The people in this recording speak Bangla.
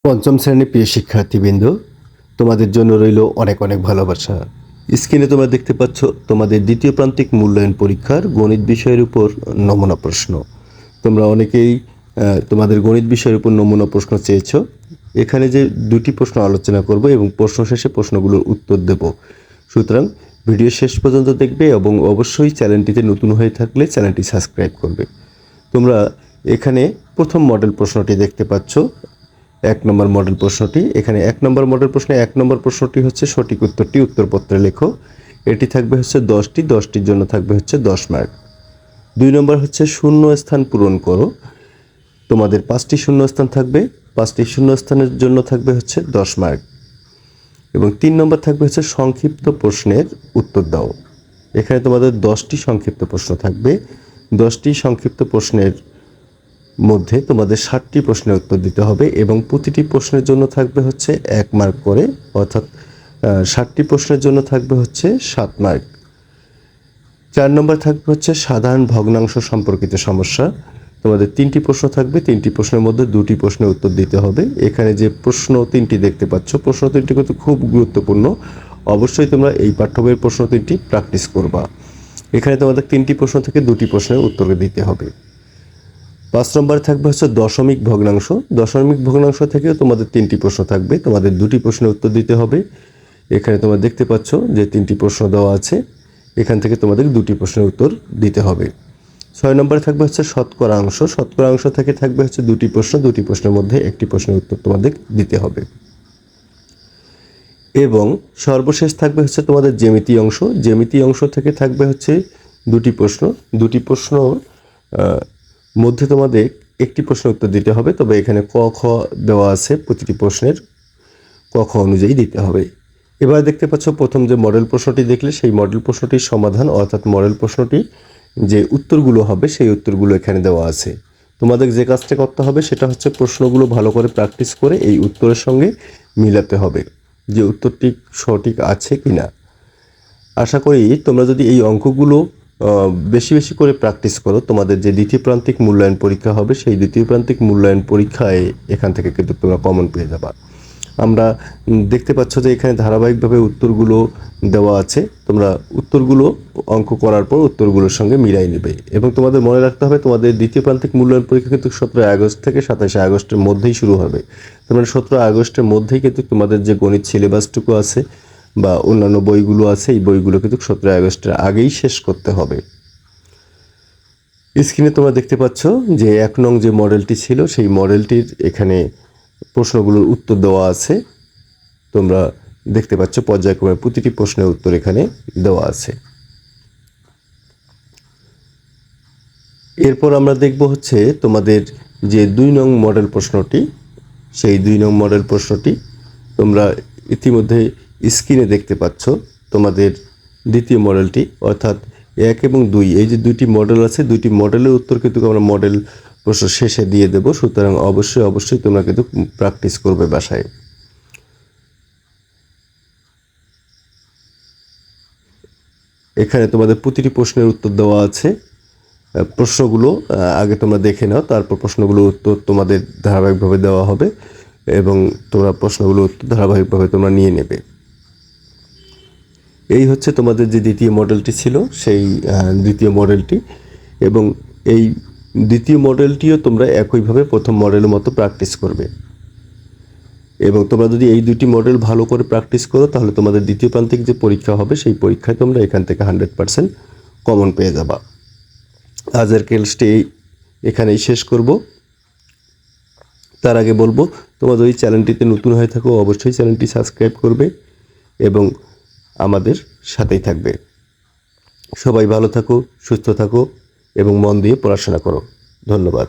পঞ্চম শ্রেণীর প্রিয় শিক্ষার্থীবৃন্দ, তোমাদের জন্য রইল অনেক অনেক ভালোবাসা। স্ক্রিনে তোমরা দেখতে পাচ্ছ তোমাদের দ্বিতীয় প্রান্তিক মূল্যায়ন পরীক্ষার গণিত বিষয়ের উপর নমুনা প্রশ্ন। তোমরা অনেকেই তোমাদের গণিত বিষয়ের উপর নমুনা প্রশ্ন চেয়েছ। এখানে যে দুটি প্রশ্ন আলোচনা করব এবং প্রশ্ন শেষে প্রশ্নগুলোর উত্তর দেব। সুতরাং ভিডিও শেষ পর্যন্ত দেখবে এবং অবশ্যই চ্যানেলটিতে নতুন হয়ে থাকলে চ্যানেলটি সাবস্ক্রাইব করবে। তোমরা এখানে প্রথম মডেল প্রশ্নটি দেখতে পাচ্ছ, 1 নম্বর মডেল প্রশ্নটি। এখানে 1 নম্বর মডেল প্রশ্নে 1 নম্বর প্রশ্নটি হচ্ছে সঠিক উত্তরটি উত্তরপত্রে লেখো। এটি থাকবে হচ্ছে 10টির জন্য থাকবে হচ্ছে 10 মার্ক। 2 নম্বর হচ্ছে শূন্য স্থান পূরণ করো। তোমাদের 5টি শূন্য স্থান থাকবে, 5টি শূন্য স্থানের জন্য থাকবে হচ্ছে 10 মার্ক। এবং 3 নম্বর থাকবে হচ্ছে সংক্ষিপ্ত প্রশ্নের উত্তর দাও। এখানে তোমাদের 10টি সংক্ষিপ্ত প্রশ্ন থাকবে। 10টি সংক্ষিপ্ত প্রশ্নের মধ্যে তোমাদের 60টি প্রশ্নের উত্তর দিতে হবে এবং প্রতিটি প্রশ্নের জন্য থাকবে হচ্ছে 1 মার্ক করে, অর্থাৎ 60টি প্রশ্নের জন্য থাকবে হচ্ছে 7 মার্ক। 4 নম্বর থাকবে হচ্ছে সাধারণ ভগ্নাংশ সম্পর্কিত সমস্যা। তোমাদের 3টি প্রশ্ন থাকবে, 3টি প্রশ্নের মধ্যে 2টি প্রশ্নের উত্তর দিতে হবে। এখানে যে প্রশ্ন 3টি দেখতে পাচ্ছ, প্রশ্ন 3টি কিন্তু খুব গুরুত্বপূর্ণ। অবশ্যই তোমরা এই পাঠ্য বইয়ের প্রশ্ন 3টি প্র্যাকটিস করবা। এখানে তোমাদের 3টি প্রশ্ন থেকে 2টি প্রশ্নের উত্তর দিতে হবে। 5 নম্বরে থাকবে হচ্ছে দশমিক ভগ্নাংশ। দশমিক ভগ্নাংশ থেকেও তোমাদের 3টি প্রশ্ন থাকবে, তোমাদের 2টি প্রশ্নের উত্তর দিতে হবে। এখানে তোমরা দেখতে পাচ্ছ যে 3টি প্রশ্ন দেওয়া আছে, এখান থেকে তোমাদের 2টি প্রশ্নের উত্তর দিতে হবে। 6 নম্বরে থাকবে হচ্ছে শতকরা অংশ। শতকরা অংশ থেকে থাকবে হচ্ছে 2টি প্রশ্ন, 2টি প্রশ্নের মধ্যে 1টি প্রশ্নের উত্তর তোমাদের দিতে হবে। এবং সর্বশেষ থাকবে হচ্ছে তোমাদের জ্যামিতি অংশ। জ্যামিতি অংশ থেকে থাকবে হচ্ছে 2টি প্রশ্ন, 2টি প্রশ্ন মধ্যে তোমাদের 1টি প্রশ্নের উত্তর দিতে হবে। তবে এখানে ক খ দেওয়া আছে, প্রতিটি প্রশ্নের ক খ অনুযায়ী দিতে হবে। এবার দেখতে পাচ্ছ প্রথম যে মডেল প্রশ্নটি দেখলে সেই মডেল প্রশ্নটির সমাধান, অর্থাৎ মডেল প্রশ্নটি যে উত্তরগুলো হবে সেই উত্তরগুলো এখানে দেওয়া আছে। তোমাদের যে কাজটা করতে হবে সেটা হচ্ছে প্রশ্নগুলো ভালো করে প্র্যাকটিস করে এই উত্তরের সঙ্গে মিলাতে হবে যে উত্তরটি সঠিক আছে কি না। আশা করি তোমরা যদি এই অঙ্কগুলো বেশি বেশি করে প্র্যাকটিস করো, তোমাদের যে দ্বিতীয় প্রান্তিক মূল্যায়ন পরীক্ষা হবে সেই দ্বিতীয় প্রান্তিক মূল্যায়ন পরীক্ষায় এখান থেকে কিন্তু তোমরা কমন পেয়ে যাবা। আমরা দেখতে পাচ্ছ যে এখানে ধারাবাহিকভাবে উত্তরগুলো দেওয়া আছে। তোমরা উত্তরগুলো অঙ্ক করার পর উত্তরগুলোর সঙ্গে মিলাই নেবে এবং তোমাদের মনে রাখতে হবে তোমাদের দ্বিতীয় প্রান্তিক মূল্যায়ন পরীক্ষা কিন্তু 17 আগস্ট থেকে 27 আগস্টের মধ্যেই শুরু হবে। তোমরা 17 আগস্টের মধ্যেই কিন্তু তোমাদের যে গণিত সিলেবাসটুকু আছে বা অন্যান্য বইগুলো আছে এই বইগুলো কিন্তু 17 আগস্টের আগেই শেষ করতে হবে। স্ক্রিনে তোমরা দেখতে পাচ্ছ যে 1 নং যে মডেলটি ছিল সেই মডেলটির এখানে প্রশ্নগুলোর উত্তর দেওয়া আছে। তোমরা দেখতে পাচ্ছ পর্যায়ক্রমে প্রতিটি প্রশ্নের উত্তর এখানে দেওয়া আছে। এরপর আমরা দেখব হচ্ছে তোমাদের যে 2 নং মডেল প্রশ্নটি, সেই 2 নং মডেল প্রশ্নটি তোমরা ইতিমধ্যে স্ক্রিনে দেখতে পাচ্ছ। তোমাদের দ্বিতীয় মডেলটি অর্থাৎ 1 এবং 2 এই যে 2টি মডেল আছে, 2টি মডেলের উত্তর কিন্তু আমরা মডেল প্রশ্ন শেষে দিয়ে দেব। সুতরাং অবশ্যই তোমরা কিন্তু প্র্যাকটিস করবে বাসায়। এখানে তোমাদের প্রতিটি প্রশ্নের উত্তর দেওয়া আছে। প্রশ্নগুলো আগে তোমরা দেখে নাও, তারপর প্রশ্নগুলোর উত্তর তোমাদের ধারাবাহিকভাবে দেওয়া হবে এবং তোমরা প্রশ্নগুলোর উত্তর ধারাবাহিকভাবে তোমরা নিয়ে নেবে। এই হচ্ছে তোমাদের যে দ্বিতীয় মডেলটি ছিল সেই দ্বিতীয় মডেলটি, এবং এই দ্বিতীয় মডেলটিও তোমরা একইভাবে প্রথম মডেলের মতো প্র্যাকটিস করবে। এবং তোমরা যদি এই 2টি মডেল ভালো করে প্র্যাকটিস করো তাহলে তোমাদের দ্বিতীয় প্রান্তিক যে পরীক্ষা হবে সেই পরীক্ষায় তোমরা এখান থেকে 100% কমন পেয়ে যাবা। আজকের ক্লাসটি এখানেই শেষ করব। তার আগে বলবো তোমরা যদি চ্যানেলটিতে নতুন হয়ে থাকো অবশ্যই চ্যানেলটি সাবস্ক্রাইব করবে এবং আমাদের সাথেই থাকবে। সবাই ভালো থাকো, সুস্থ থাকো এবং মন দিয়ে পড়াশোনা করো। ধন্যবাদ।